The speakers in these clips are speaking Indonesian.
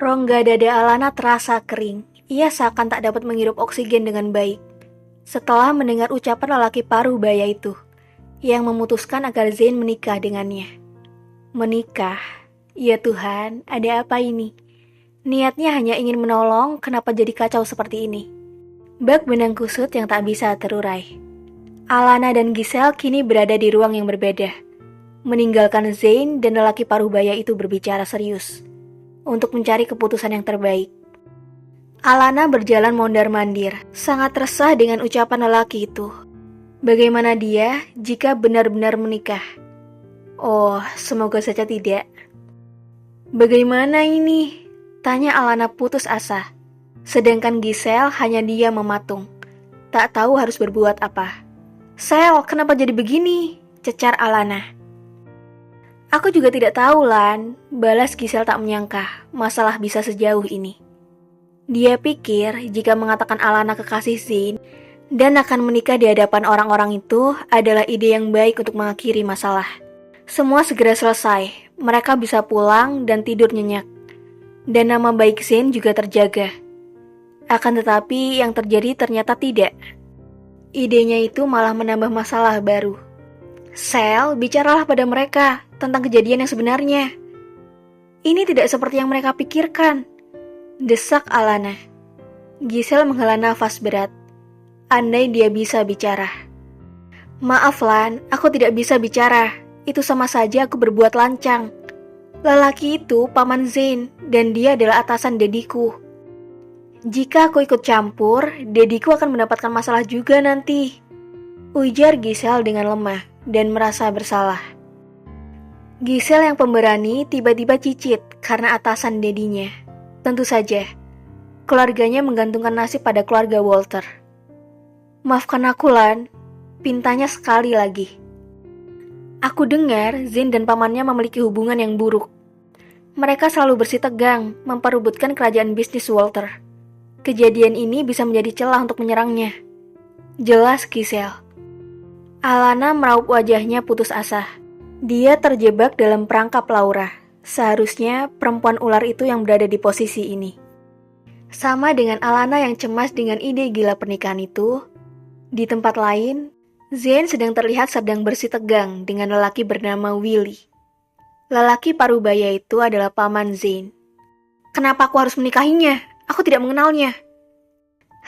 Rongga dada Alana terasa kering. Ia seakan tak dapat menghirup oksigen dengan baik. Setelah mendengar ucapan lelaki paruh baya itu, yang memutuskan agar Zain menikah dengannya. Menikah? Ya Tuhan, ada apa ini? Niatnya hanya ingin menolong, kenapa jadi kacau seperti ini? Bak benang kusut yang tak bisa terurai. Alana dan Giselle kini berada di ruang yang berbeda. Meninggalkan Zain dan lelaki paruh baya itu berbicara serius untuk mencari keputusan yang terbaik. Alana berjalan mondar-mandir, sangat resah dengan ucapan lelaki itu. Bagaimana dia jika benar-benar menikah? Oh, semoga saja tidak. Bagaimana ini? Tanya Alana putus asa. Sedangkan Giselle hanya diam mematung. Tak tahu harus berbuat apa. Sel, kenapa jadi begini? Cecar Alana. Aku juga tidak tahu, Lan. Balas Giselle tak menyangka masalah bisa sejauh ini. Dia pikir jika mengatakan Alana kekasih Zain dan akan menikah di hadapan orang-orang itu adalah ide yang baik untuk mengakhiri masalah. Semua segera selesai, mereka bisa pulang dan tidur nyenyak. Dan nama baik Zain juga terjaga. Akan tetapi yang terjadi ternyata tidak. Idenya itu malah menambah masalah baru. Sel, bicaralah pada mereka tentang kejadian yang sebenarnya. Ini tidak seperti yang mereka pikirkan. Desak Alana. Giselle menghela nafas berat. Andai dia bisa bicara. Maaf Lan, aku tidak bisa bicara. Itu sama saja aku berbuat lancang. Lelaki itu paman Zain dan dia adalah atasan dediku. Jika aku ikut campur, dediku akan mendapatkan masalah juga nanti. Ujar Giselle dengan lemah dan merasa bersalah. Giselle yang pemberani tiba-tiba cicit karena atasan dedinya. Tentu saja, keluarganya menggantungkan nasib pada keluarga Walter. Maafkan aku, Lan. Pintanya sekali lagi. Aku dengar Zain dan pamannya memiliki hubungan yang buruk. Mereka selalu bersitegang, memperebutkan kerajaan bisnis Walter. Kejadian ini bisa menjadi celah untuk menyerangnya. Jelas, Giselle. Alana meraup wajahnya putus asa. Dia terjebak dalam perangkap Laura. Seharusnya perempuan ular itu yang berada di posisi ini. Sama dengan Alana yang cemas dengan ide gila pernikahan itu, di tempat lain, Zain sedang terlihat sedang bersitegang dengan lelaki bernama Willy. Lelaki parubaya itu adalah paman Zain. Kenapa aku harus menikahinya? Aku tidak mengenalnya.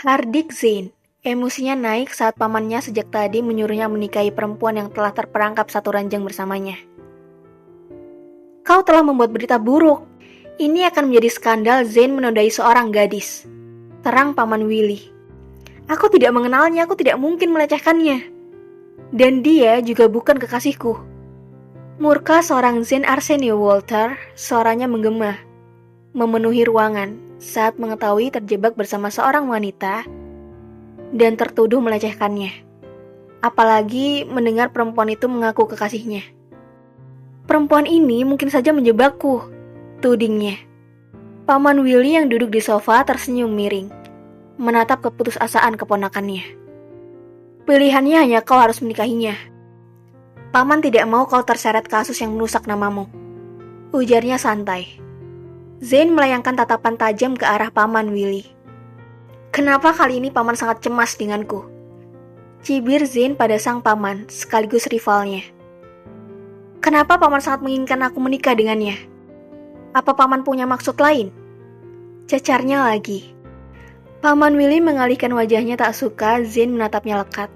Hardik Zain. Emosinya naik saat pamannya sejak tadi menyuruhnya menikahi perempuan yang telah terperangkap satu ranjang bersamanya. Kau telah membuat berita buruk. Ini akan menjadi skandal Zain menodai seorang gadis. Terang paman Willy. Aku tidak mengenalnya, aku tidak mungkin melecehkannya. Dan dia juga bukan kekasihku. Murka seorang Zain Arsenio Walter, suaranya menggema, memenuhi ruangan saat mengetahui terjebak bersama seorang wanita dan tertuduh melecehkannya. Apalagi mendengar perempuan itu mengaku kekasihnya. Perempuan ini mungkin saja menjebakku, tudingnya. Paman Willy yang duduk di sofa tersenyum miring, menatap keputusasaan keponakannya. Pilihannya hanya kau harus menikahinya. Paman tidak mau kau terseret kasus yang merusak namamu, ujarnya santai. Zain melayangkan tatapan tajam ke arah paman Willy. Kenapa kali ini paman sangat cemas denganku? Cibir Zain pada sang paman sekaligus rivalnya. Kenapa paman sangat menginginkan aku menikah dengannya? Apa paman punya maksud lain? Cecarnya lagi. Paman Willy mengalihkan wajahnya tak suka Zain menatapnya lekat,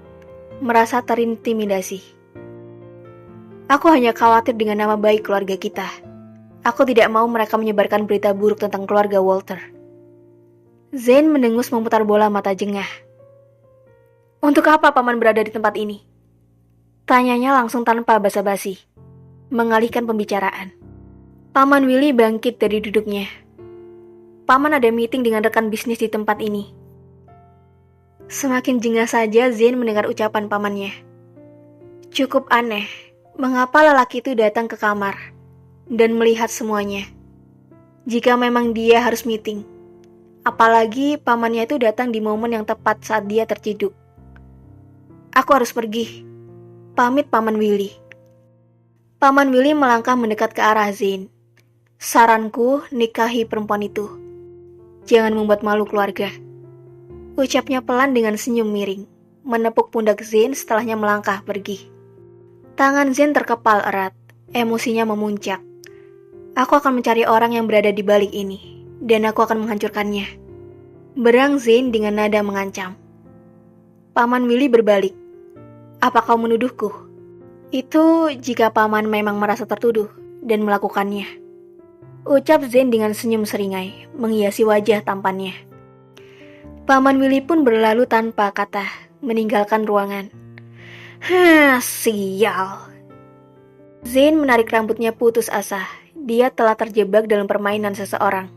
merasa terintimidasi. Aku hanya khawatir dengan nama baik keluarga kita. Aku tidak mau mereka menyebarkan berita buruk tentang keluarga Walter. Zain mendengus memutar bola mata jengah. Untuk apa paman berada di tempat ini? Tanyanya langsung tanpa basa-basi, mengalihkan pembicaraan. Paman Willy bangkit dari duduknya. Paman ada meeting dengan rekan bisnis di tempat ini. Semakin jengah saja Zain mendengar ucapan pamannya. Cukup aneh, mengapa lelaki itu datang ke kamar dan melihat semuanya. Jika memang dia harus meeting. Apalagi pamannya itu datang di momen yang tepat saat dia terciduk. Aku harus pergi. Pamit paman Willy. Paman Willy melangkah mendekat ke arah Zain. Saranku, nikahi perempuan itu. Jangan membuat malu keluarga. Ucapnya pelan dengan senyum miring, menepuk pundak Zain setelahnya melangkah pergi. Tangan Zain terkepal erat, emosinya memuncak. Aku akan mencari orang yang berada di balik ini, dan aku akan menghancurkannya. Berang Zain dengan nada mengancam. Paman Willy berbalik. Apa kau menuduhku? Itu jika paman memang merasa tertuduh dan melakukannya. Ucap Zain dengan senyum seringai, menghiasi wajah tampannya. Paman Willy pun berlalu tanpa kata, meninggalkan ruangan. Sial. Zain menarik rambutnya putus asa. Dia telah terjebak dalam permainan seseorang.